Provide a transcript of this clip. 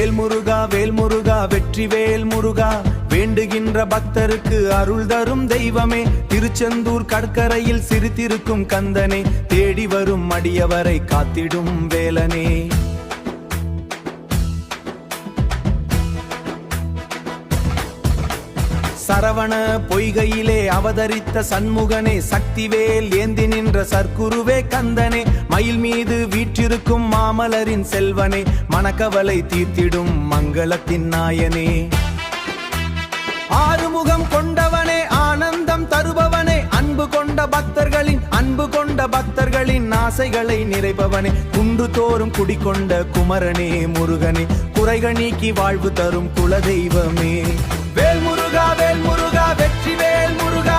வேல்முருகா வேல்முருகா வெற்றிவேல் முருகா, வேண்டுகின்ற பக்தருக்கு அருள் தரும் தெய்வமே, திருச்செந்தூர் கடற்கரையில் சிரித்திருக்கும் கந்தனே, தேடி வரும் அடியவரை காத்திடும் வேலனே. சரவண பொய்கையிலே அவதரித்த சண்முகனே, சக்திவேல் ஏந்தி நின்ற சர்க்குருவே கந்தனே, மயில் மீது வீற்றிருக்கும் மாமலரின் செல்வனே, மனக்கவலை தீர்த்திடும் மங்களத்தின் நாயனே. ஆறுமுகம் கொண்டவனே, ஆனந்தம் தருபவனே, அன்பு கொண்ட பக்தர்களின் ஆசைகளை நிறைப்பவனே, குன்று தோறும் குடிகொண்ட குமரனே முருகனே, குறைகள் நீக்கி வாழ்வு தரும் குலதெய்வமே. வேல்முருகா வேல்முருகா வெற்றிவேல் முருகா,